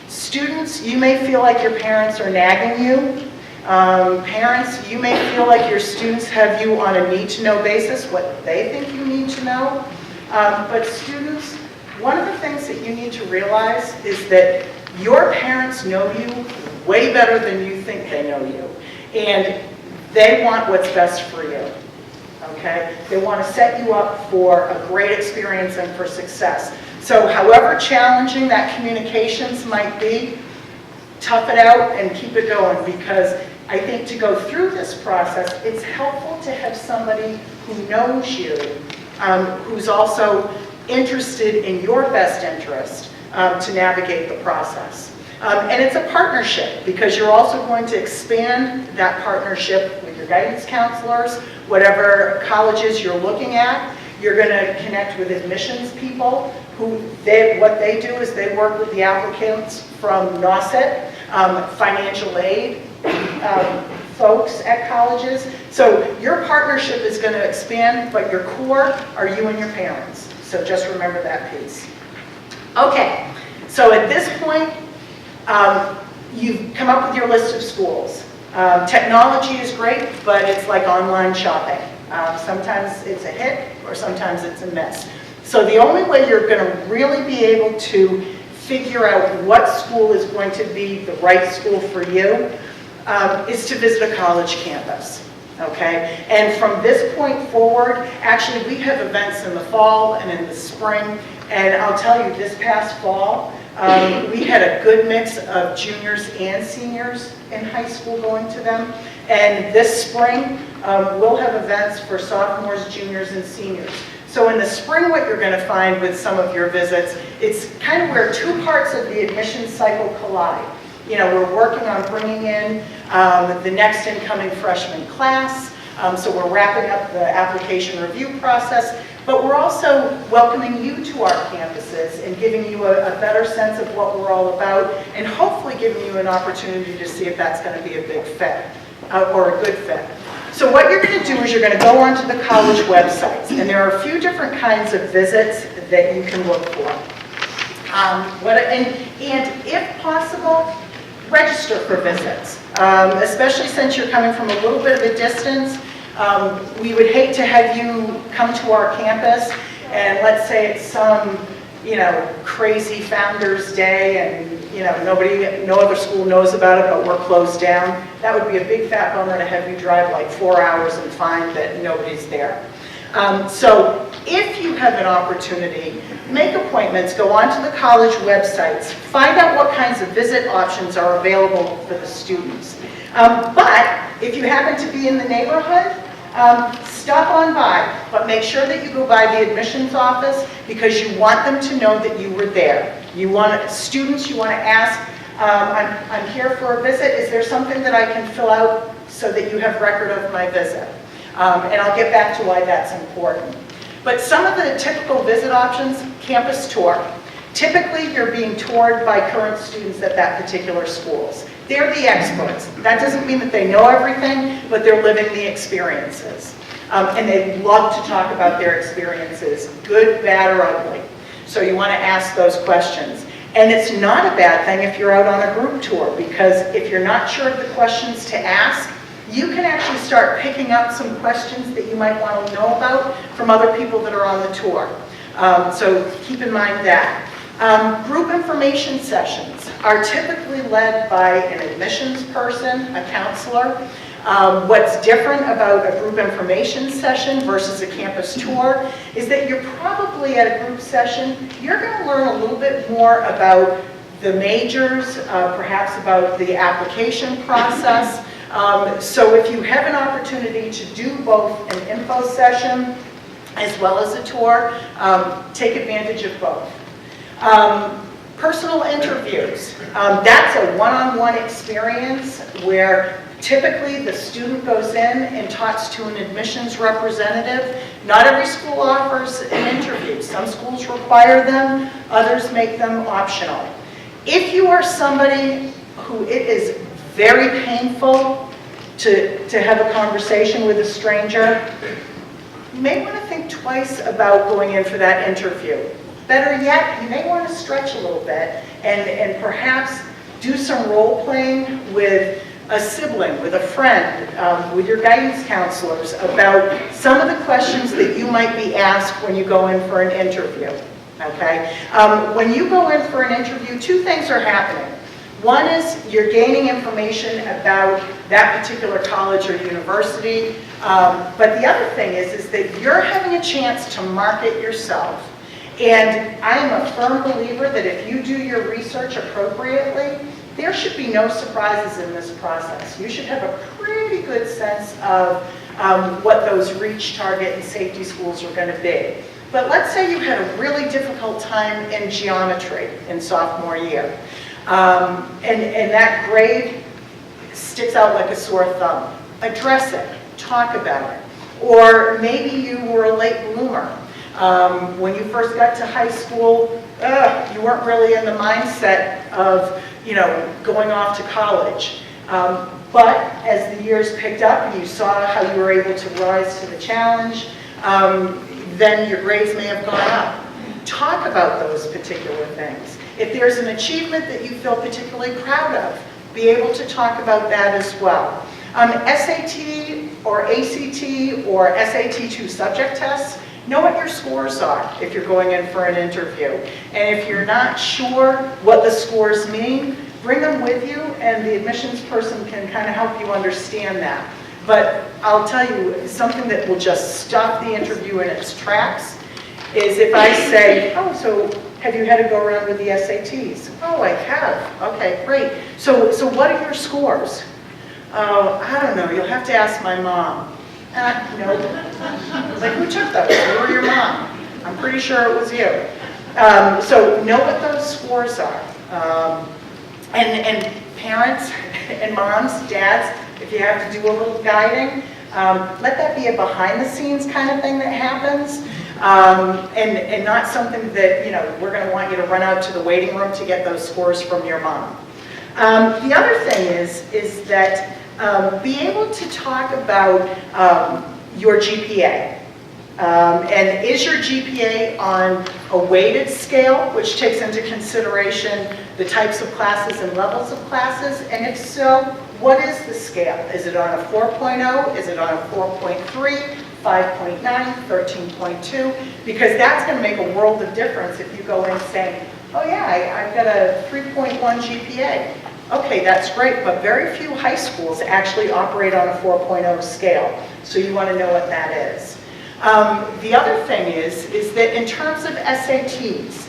Students, you may feel like your parents are nagging you. Parents, you may feel like your students have you on a need-to-know basis, what they think you need to know. But students, one of the things that you need to realize is that Your parents know you way better than you think they know you. And they want what's best for you, okay? They want to set you up for a great experience and for success. So however challenging that communications might be, tough it out and keep it going, because I think to go through this process, it's helpful to have somebody who knows you, who's also interested in your best interest to navigate the process. And it's a partnership, because you're also going to expand that partnership with your guidance counselors, whatever colleges you're looking at. You're going to connect with admissions people who, what they do is they work with the applicants from NRHS, financial aid folks at colleges. So your partnership is going to expand, but your core are you and your parents. So just remember that piece. Okay, so at this point, you've come up with your list of schools. Technology is great, but it's like online shopping. Sometimes it's a hit, or sometimes it's a miss. So the only way you're going to really be able to figure out what school is going to be the right school for you is to visit a college campus. Okay, and from this point forward, actually we have events in the fall and in the spring, and I'll tell you, this past fall, we had a good mix of juniors and seniors in high school going to them, and this spring we'll have events for sophomores, juniors, and seniors. So in the spring, what you're going to find with some of your visits, it's kind of where two parts of the admissions cycle collide. You know, we're working on bringing in the next incoming freshman class, so we're wrapping up the application review process, but we're also welcoming you to our campuses and giving you a better sense of what we're all about, and hopefully giving you an opportunity to see if that's going to be a big fit or a good fit. So what you're going to do is you're going to go onto the college websites, and there are a few different kinds of visits that you can look for. And if possible, register for visits, especially since you're coming from a little bit of a distance. We would hate to have you come to our campus and let's say it's some, crazy Founders Day and, no other school knows about it, but we're closed down. That would be a big fat bummer to have you drive like 4 hours and find that nobody's there. So if you have an opportunity, make appointments, go onto the college websites, find out what kinds of visit options are available for the students. But if you happen to be in the neighborhood, stop on by, but make sure that you go by the admissions office because you want them to know that you were there. You want students, you want to ask, I'm here for a visit, is there something that I can fill out so that you have record of my visit? And I'll get back to why that's important. But some of the typical visit options, campus tour. Typically, you're being toured by current students at that particular schools. They're the experts. That doesn't mean that they know everything, but they're living the experiences. And they love to talk about their experiences, good, bad, or ugly. So you want to ask those questions. And it's not a bad thing if you're out on a group tour, because if you're not sure of the questions to ask, you can actually start picking up some questions that you might want to know about from other people that are on the tour. So keep in mind that. Group information sessions are typically led by an admissions person, a counselor. What's different about a group information session versus a campus tour is that you're probably at a group session, you're going to learn a little bit more about the majors, perhaps about the application process. So if you have an opportunity to do both an info session as well as a tour, take advantage of both. Personal interviews. That's a one-on-one experience where typically the student goes in and talks to an admissions representative. Not every school offers an interview. Some schools require them, others make them optional. If you are somebody who it is very painful to have a conversation with a stranger, you may want to think twice about going in for that interview. Better yet, you may want to stretch a little bit and perhaps do some role playing with a sibling, with a friend, with your guidance counselors about some of the questions that you might be asked when you go in for an interview. okay? When you go in for an interview, two things are happening. One is you're gaining information about that particular college or university, but the other thing is that you're having a chance to market yourself. And I am a firm believer that if you do your research appropriately, there should be no surprises in this process. You should have a pretty good sense of what those reach, target, and safety schools are going to be. But let's say you had a really difficult time in geometry in sophomore year, and that grade sticks out like a sore thumb. Address it, talk about it. Or maybe you were a late bloomer. When you first got to high school, you weren't really in the mindset of, going off to college. But as the years picked up and you saw how you were able to rise to the challenge, then your grades may have gone up. Talk about those particular things. If there's an achievement that you feel particularly proud of, be able to talk about that as well. SAT or ACT or SAT2 subject tests, know what your scores are if you're going in for an interview. And if you're not sure what the scores mean, bring them with you and the admissions person can kind of help you understand that. But I'll tell you, something that will just stop the interview in its tracks is if I say, oh, so have you had to go around with the SATs? Oh, I have. Okay, great. So what are your scores? Oh, I don't know. You'll have to ask my mom. No. Like, who took those? You or your mom? I'm pretty sure it was you. So know what those scores are. And parents and moms, dads, if you have to do a little guiding, let that be a behind-the-scenes kind of thing that happens, and not something that, we're going to want you to run out to the waiting room to get those scores from your mom. The other thing is that be able to talk about your GPA. And is your GPA on a weighted scale, which takes into consideration the types of classes and levels of classes? And if so, what is the scale? Is it on a 4.0? Is it on a 4.3, 5.9, 13.2? Because that's going to make a world of difference if you go in saying, oh yeah, I've got a 3.1 GPA. Okay, that's great, but very few high schools actually operate on a 4.0 scale. So you want to know what that is. The other thing is that in terms of SATs,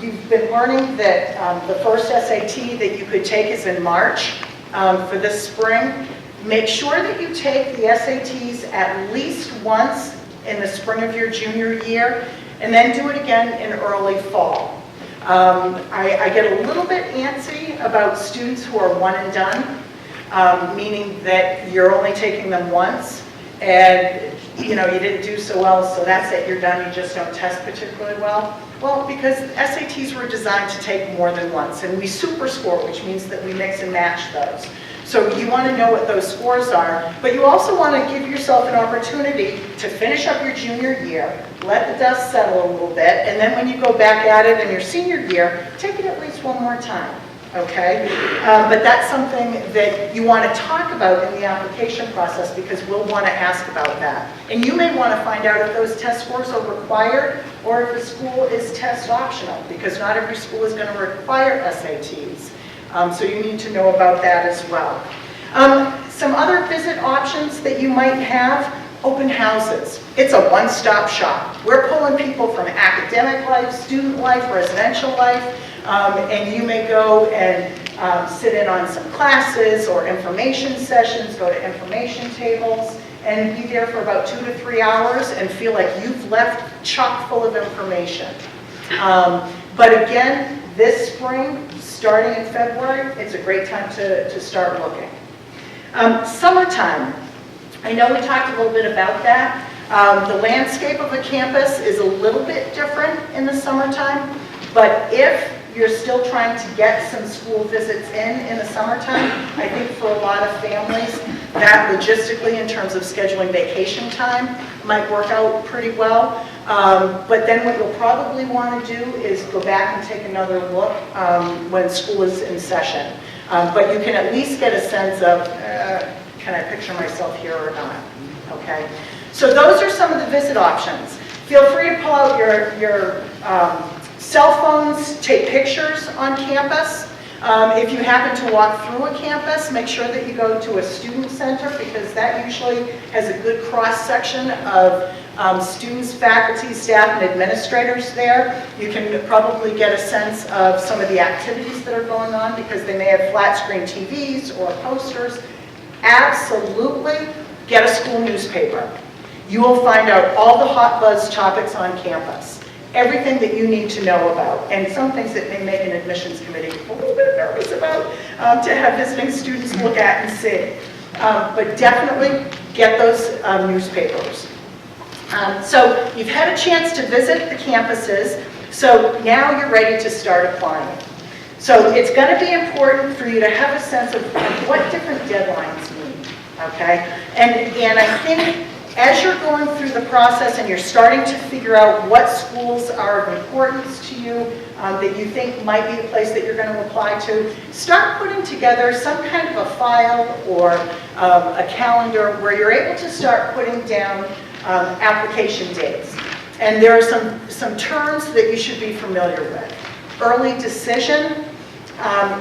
you've been learning that the first SAT that you could take is in March for this spring. Make sure that you take the SATs at least once in the spring of your junior year, and then do it again in early fall. I get a little bit antsy about students who are one and done, meaning that you're only taking them once, and you didn't do so well, so that's it, you're done, you just don't test particularly well. Well, because SATs were designed to take more than once, and we super score, which means that we mix and match those. So you want to know what those scores are, but you also want to give yourself an opportunity to finish up your junior year, let the dust settle a little bit, and then when you go back at it in your senior year, take it at least one more time. Okay? But that's something that you want to talk about in the application process because we'll want to ask about that. And you may want to find out if those test scores are required or if the school is test optional, because not every school is going to require SATs. So you need to know about that as well. Some other visit options that you might have, open houses. It's a one-stop shop. We're pulling people from academic life, student life, residential life, and you may go and sit in on some classes or information sessions, go to information tables, and be there for about 2 to 3 hours and feel like you've left chock full of information. But again, this spring, starting in February, it's a great time to start looking. Summertime. I know we talked a little bit about that. The landscape of a campus is a little bit different in the summertime, but if you're still trying to get some school visits in the summertime, I think for a lot of families, that logistically in terms of scheduling vacation time might work out pretty well. But then what you'll probably want to do is go back and take another look when school is in session. But you can at least get a sense of, can I picture myself here or not? Okay. So those are some of the visit options. Feel free to pull out your cell phones, take pictures on campus. If you happen to walk through a campus, make sure that you go to a student center because that usually has a good cross-section of students, faculty, staff, and administrators there. You can probably get a sense of some of the activities that are going on because they may have flat screen TVs or posters. Absolutely get a school newspaper. You will find out all the hot buzz topics on campus. Everything that you need to know about, and some things that may make an admissions committee a little bit nervous about to have visiting students look at and see. But definitely get those newspapers. So you've had a chance to visit the campuses, so now you're ready to start applying. So it's going to be important for you to have a sense of what different deadlines mean, okay? And I think as you're going through the process and you're starting to figure out what schools are of importance to you, that you think might be a place that you're going to apply to, start putting together some kind of a file or a calendar where you're able to start putting down application dates. And there are some terms that you should be familiar with. Early decision.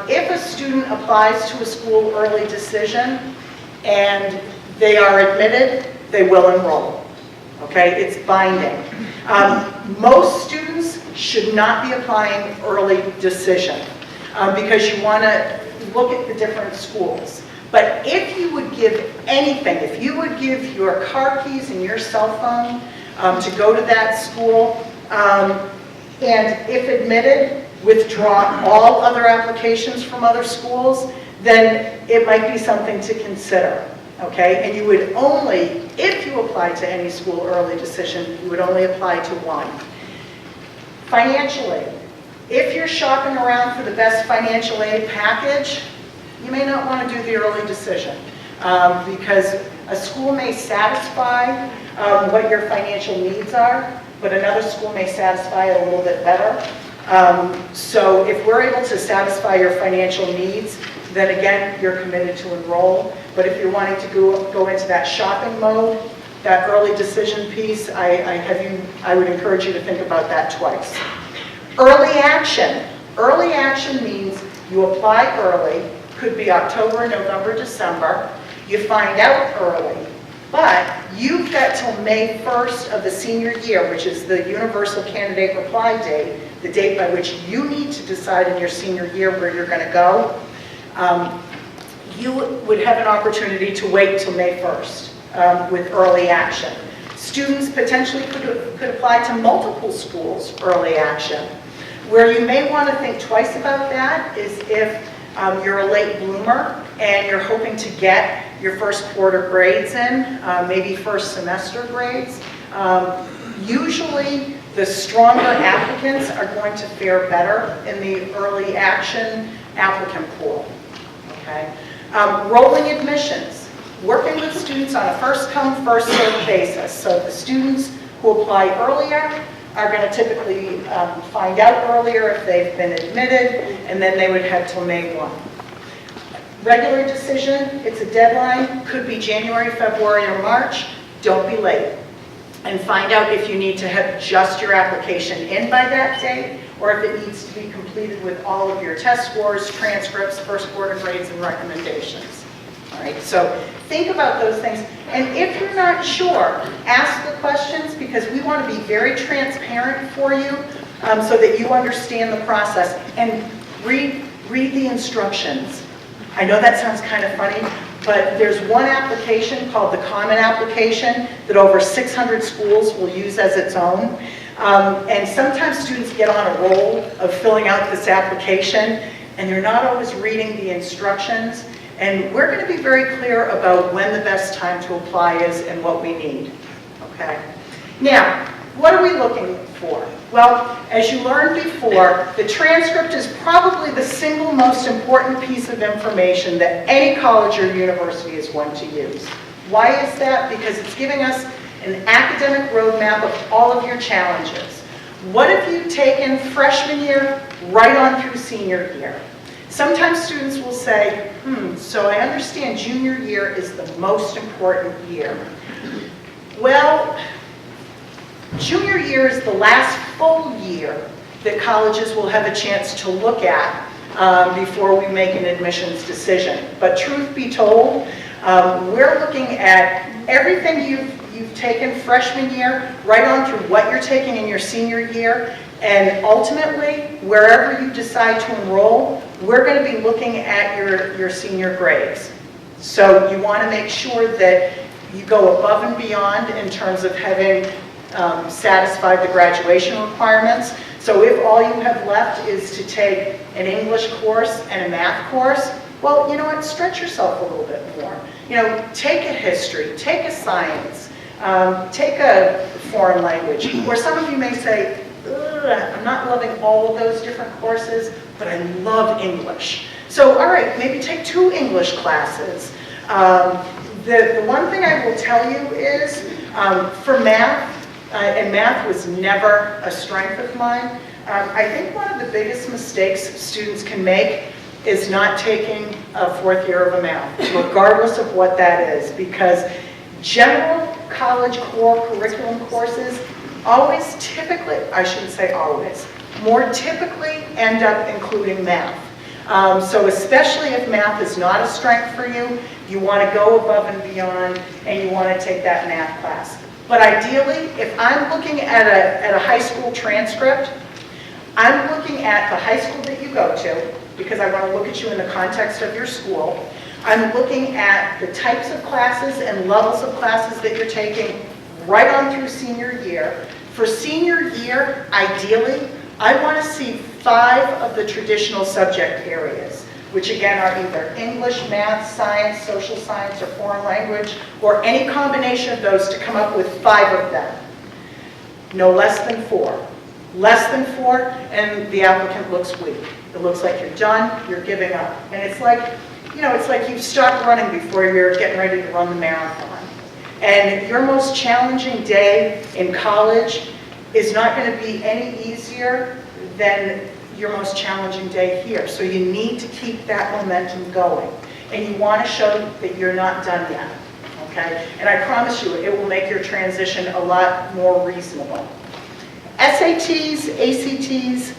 If a student applies to a school early decision and they are admitted, they will enroll, okay? It's binding. Most students should not be applying early decision because you want to look at the different schools. But if you would give anything, if you would give your car keys and your cell phone to go to that school, and if admitted, withdraw all other applications from other schools, then it might be something to consider. Okay, and you would only, if you apply to any school early decision, you would only apply to one. Financially, if you're shopping around for the best financial aid package, you may not want to do the early decision because a school may satisfy what your financial needs are, but another school may satisfy it a little bit better. So if we're able to satisfy your financial needs, then again, you're committed to enroll. But if you're wanting to go into that shopping mode, that early decision piece, I would encourage you to think about that twice. Early action. Early action means you apply early, could be October, November, December. You find out early, but you've got till May 1st of the senior year, which is the universal candidate reply date, the date by which you need to decide in your senior year where you're going to go. You would have an opportunity to wait till May 1st with early action. Students potentially could apply to multiple schools early action. Where you may want to think twice about that is if you're a late bloomer and you're hoping to get your first quarter grades in, maybe first semester grades. Usually the stronger applicants are going to fare better in the early action applicant pool. Okay. Rolling admissions, working with students on a first-come, first-served basis. So the students who apply earlier are going to typically find out earlier if they've been admitted, and then they would have till May 1. Regular decision, it's a deadline, could be January, February, or March. Don't be late. And find out if you need to have just your application in by that date, or if it needs to be completed with all of your test scores, transcripts, first quarter grades, and recommendations. All right, so think about those things. And if you're not sure, ask the questions because we want to be very transparent for you so that you understand the process. And read the instructions. I know that sounds kind of funny, but there's one application called the Common Application that over 600 schools will use as its own. And sometimes students get on a roll of filling out this application, and they're not always reading the instructions. And we're going to be very clear about when the best time to apply is and what we need. Okay? Now, what are we looking for? Well, as you learned before, the transcript is probably the single most important piece of information that any college or university is going to use. Why is that? Because it's giving us an academic roadmap of all of your challenges. What have you taken freshman year right on through senior year? Sometimes students will say, so I understand junior year is the most important year. Well, Junior year is the last full year that colleges will have a chance to look at before we make an admissions decision. But truth be told, we're looking at everything you've taken freshman year, right on through what you're taking in your senior year, and ultimately, wherever you decide to enroll, we're going to be looking at your senior grades. So you want to make sure that you go above and beyond in terms of having satisfied the graduation requirements. So if all you have left is to take an English course and a math course, well, you know what, stretch yourself a little bit more. You know, take a history, take a science, take a foreign language. Or some of you may say, I'm not loving all of those different courses, but I love English. So, all right, maybe take 2 English classes. The one thing I will tell you is, for math, and math was never a strength of mine, I think one of the biggest mistakes students can make is not taking a 4th year of a math, regardless of what that is, because general college core curriculum courses always typically, I shouldn't say always, more typically end up including math. So especially if math is not a strength for you, you want to go above and beyond and you want to take that math class. But ideally, if I'm looking at a high school transcript, I'm looking at the high school that you go to, because I want to look at you in the context of your school. I'm looking at the types of classes and levels of classes that you're taking right on through senior year. For senior year, ideally, I want to see 5 of the traditional subject areas, which again are either English, math, science, social science, or foreign language, or any combination of those to come up with 5 of them. No less than 4. Less than 4, and the applicant looks weak. It looks like you're done, you're giving up. And it's like, you know, it's like you've stopped running before you're getting ready to run the marathon. And your most challenging day in college is not going to be any easier than your most challenging day here. So you need to keep that momentum going. And you want to show that you're not done yet, okay? And I promise you, it will make your transition a lot more reasonable. SATs, ACTs,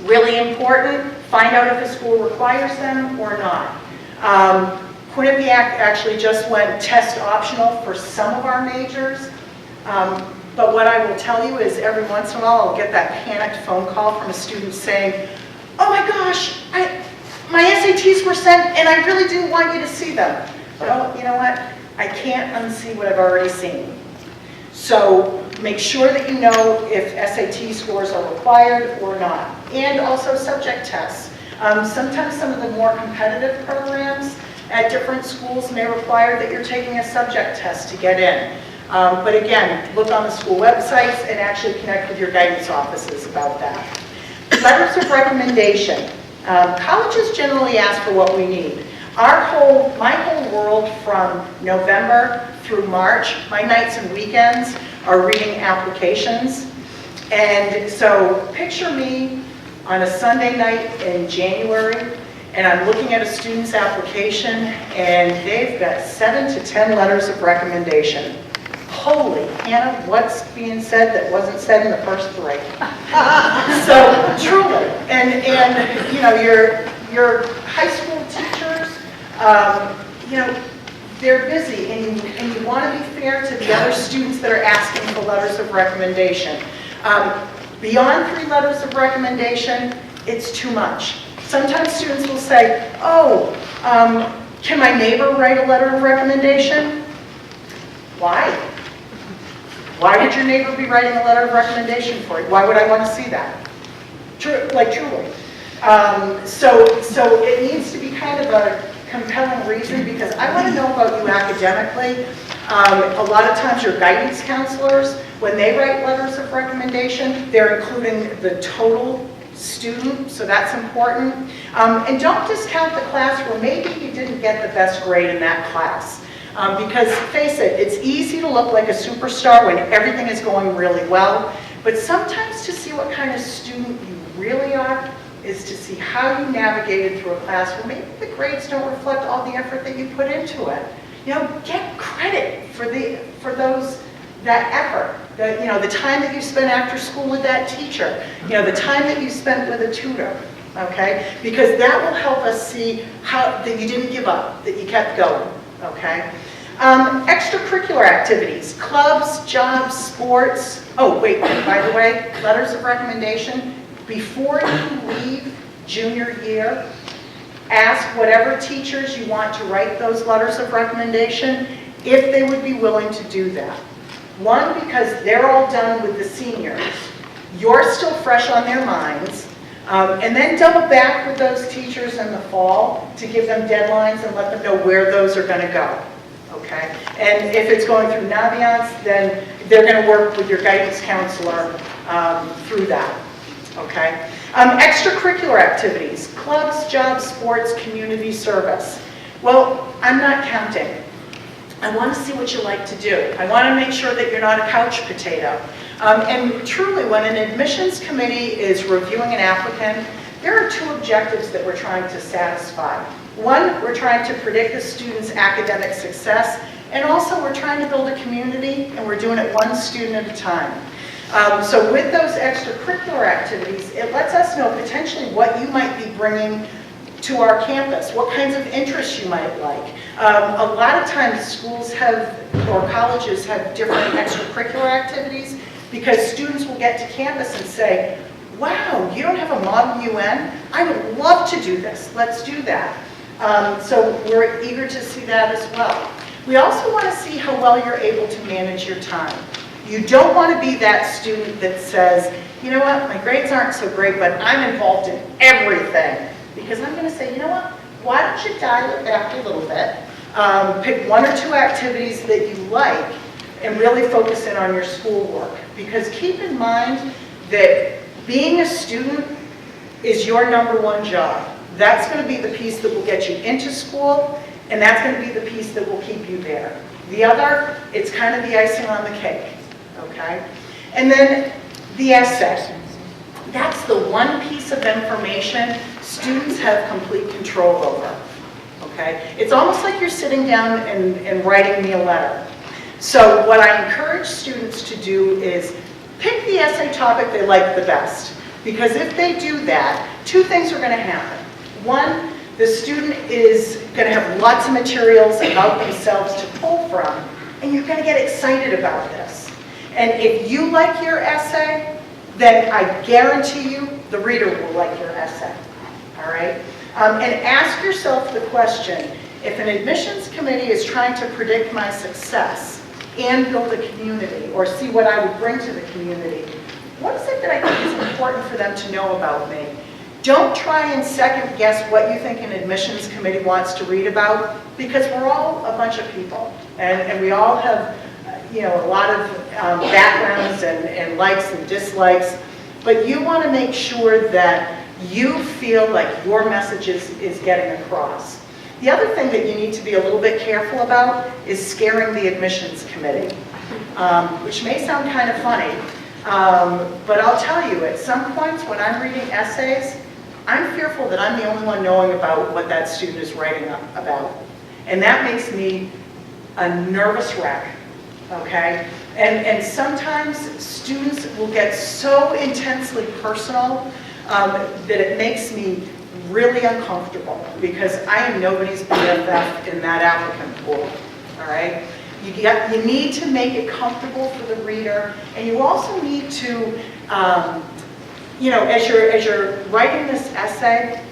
really important. Find out if a school requires them or not. Quinnipiac actually just went test optional for some of our majors. But what I will tell you is every once in a while I'll get that panicked phone call from a student saying, oh my gosh, my SATs were sent and I really didn't want you to see them. Well, you know what? I can't unsee what I've already seen. So make sure that you know if SAT scores are required or not. And also subject tests. Sometimes some of the more competitive programs at different schools may require that you're taking a subject test to get in. But again, look on the school websites and actually connect with your guidance offices about that. Letters of recommendation. Colleges generally ask for what we need. My whole world from November through March, my nights and weekends are reading applications. And so picture me on a Sunday night in January, and I'm looking at a student's application, and they've got 7 to 10 letters of recommendation. Holy Hannah, what's being said that wasn't said in the first 3? So truly, and you know, your high school teachers, you know, they're busy, and you want to be fair to the other students that are asking for letters of recommendation. Beyond 3 letters of recommendation, it's too much. Sometimes students will say, oh, can my neighbor write a letter of recommendation? Why? Why would your neighbor be writing a letter of recommendation for you? Why would I want to see that? Truly. So it needs to be kind of a compelling reason, because I want to know about you academically. A lot of times your guidance counselors, when they write letters of recommendation, they're including the total student, so that's important. And don't discount the class where maybe you didn't get the best grade in that class. Because face it, it's easy to look like a superstar when everything is going really well, but sometimes to see what kind of student you really are is to see how you navigated through a class where maybe the grades don't reflect all the effort that you put into it. You know, get credit for that effort. the time that you spent after school with that teacher, the time that you spent with a tutor, okay? Because that will help us see that you didn't give up, that you kept going, okay? Extracurricular activities, clubs, jobs, sports. Oh, wait, by the way, letters of recommendation. Before you leave junior year, ask whatever teachers you want to write those letters of recommendation if they would be willing to do that. One, because they're all done with the seniors. You're still fresh on their minds. And then double back with those teachers in the fall to give them deadlines and let them know where those are going to go. Okay? And if it's going through Naviance, then they're going to work with your guidance counselor through that. Okay? Extracurricular activities, clubs, jobs, sports, community service. Well, I'm not counting. I want to see what you like to do. I want to make sure that you're not a couch potato. And truly, when an admissions committee is reviewing an applicant, there are two objectives that we're trying to satisfy. One, we're trying to predict the student's academic success, and also we're trying to build a community, and we're doing it one student at a time. So with those extracurricular activities, it lets us know potentially what you might be bringing to our campus, what kinds of interests you might like. A lot of times schools have, or colleges have different extracurricular activities because students will get to campus and say, wow, you don't have a model UN? I would love to do this, let's do that. So we're eager to see that as well. We also want to see how well you're able to manage your time. You don't want to be that student that says, you know what, my grades aren't so great, but I'm involved in everything. Because I'm going to say, you know what, why don't you dial it back a little bit, pick one or two activities that you like, and really focus in on your schoolwork. Because keep in mind that being a student is your number one job. That's going to be the piece that will get you into school, and that's going to be the piece that will keep you there. The other, it's kind of the icing on the cake, okay? And then the essay. That's the one piece of information students have complete control over, okay? It's almost like you're sitting down and writing me a letter. So what I encourage students to do is pick the essay topic they like the best. Because if they do that, two things are going to happen. One, the student is going to have lots of materials about themselves to pull from, and you're going to get excited about this. And if you like your essay, then I guarantee you the reader will like your essay. All right? And ask yourself the question, if an admissions committee is trying to predict my success and build a community, or see what I would bring to the community, what is it that I think is important for them to know about me? Don't try and second guess what you think an admissions committee wants to read about, because we're all a bunch of people, and we all have a lot of backgrounds and likes and dislikes, but you want to make sure that you feel like your message is getting across. The other thing that you need to be a little bit careful about is scaring the admissions committee, which may sound kind of funny, but I'll tell you, at some points when I'm reading essays, I'm fearful that I'm the only one knowing about what that student is writing about. And that makes me a nervous wreck, okay? And sometimes students will get so intensely personal that it makes me really uncomfortable, because I am nobody's BFF in that applicant pool, all right? You need to make it comfortable for the reader, and you also need to, as you're writing this essay,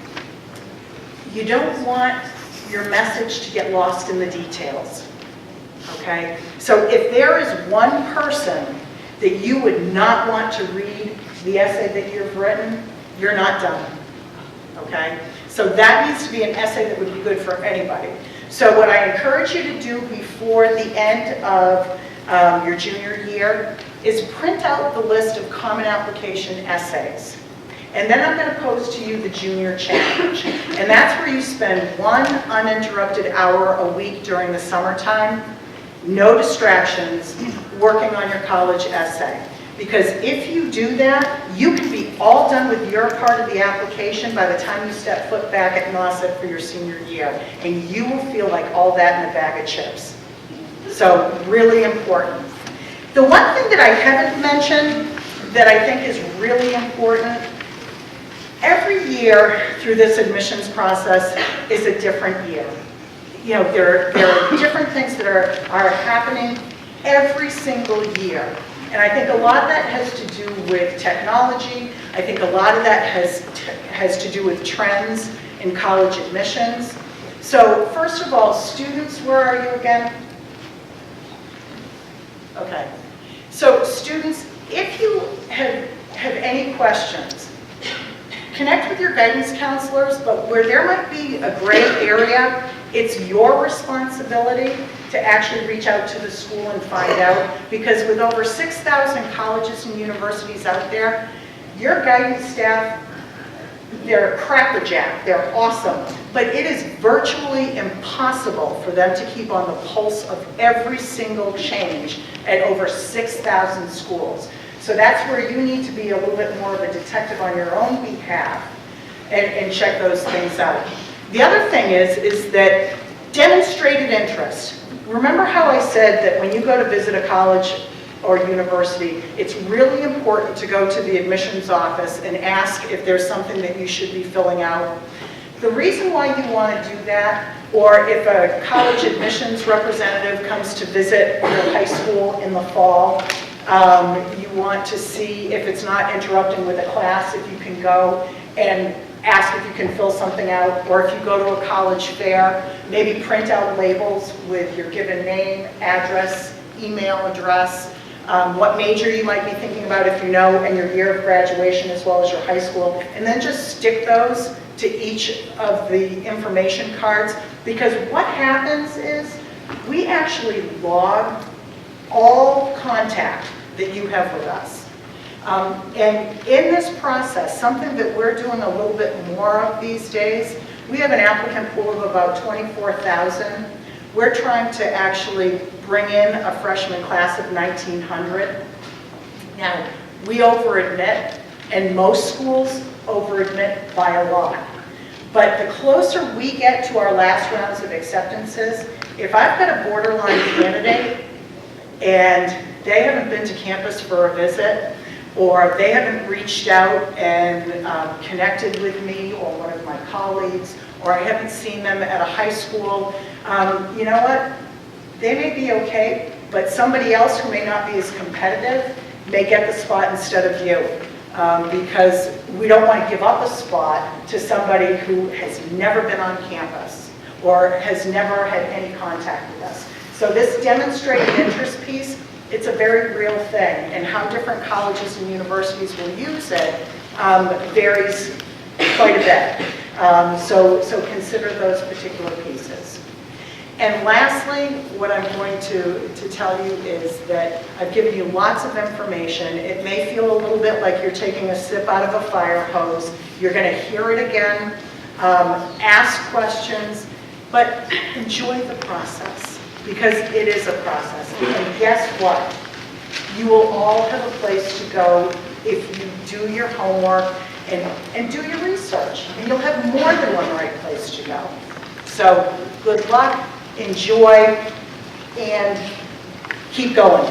you don't want your message to get lost in the details, okay? So if there is one person that you would not want to read the essay that you've written, you're not done, okay? So that needs to be an essay that would be good for anybody. So what I encourage you to do before the end of your junior year is print out the list of common application essays. And then I'm going to pose to you the junior challenge. And that's where you spend one uninterrupted hour a week during the summertime, no distractions, working on your college essay. Because if you do that, you can be all done with your part of the application by the time you step foot back at NRHS for your senior year. And you will feel like all that in a bag of chips. So really important. The one thing that I haven't mentioned that I think is really important, every year through this admissions process is a different year. You know, there are different things that are happening every single year. And I think a lot of that has to do with technology. I think a lot of that has to do with trends in college admissions. So first of all, students, where are you again? Okay. So students, if you have any questions, connect with your guidance counselors, but where there might be a gray area, it's your responsibility to actually reach out to the school and find out, because with over 6,000 colleges and universities out there, your guidance staff, they're crackerjack, they're awesome, but it is virtually impossible for them to keep on the pulse of every single change at over 6,000 schools. So that's where you need to be a little bit more of a detective on your own behalf and check those things out. The other thing is that demonstrated interest. Remember how I said that when you go to visit a college or university, it's really important to go to the admissions office and ask if there's something that you should be filling out. The reason why you want to do that, or if a college admissions representative comes to visit your high school in the fall, you want to see if it's not interrupting with a class, if you can go and ask if you can fill something out, or if you go to a college fair, maybe print out labels with your given name, address, email address, what major you might be thinking about if you know, and your year of graduation as well as your high school, and then just stick those to each of the information cards, because what happens is we actually log all contact that you have with us. And in this process, something that we're doing a little bit more of these days, we have an applicant pool of about 24,000. We're trying to actually bring in a freshman class of 1,900. Now, we over-admit, and most schools over-admit by a lot. But the closer we get to our last rounds of acceptances, if I've got a borderline candidate and they haven't been to campus for a visit, or they haven't reached out and connected with me or one of my colleagues, or I haven't seen them at a high school, you know what? They may be okay, but somebody else who may not be as competitive may get the spot instead of you, because we don't want to give up a spot to somebody who has never been on campus or has never had any contact with us. So this demonstrated interest piece, it's a very real thing, and how different colleges and universities will use it varies quite a bit. So consider those particular pieces. And lastly, what I'm going to tell you is that I've given you lots of information. It may feel a little bit like you're taking a sip out of a fire hose. You're going to hear it again, ask questions, but enjoy the process, because it is a process. And guess what? You will all have a place to go if you do your homework and do your research. And you'll have more than one right place to go. So good luck, enjoy, and keep going.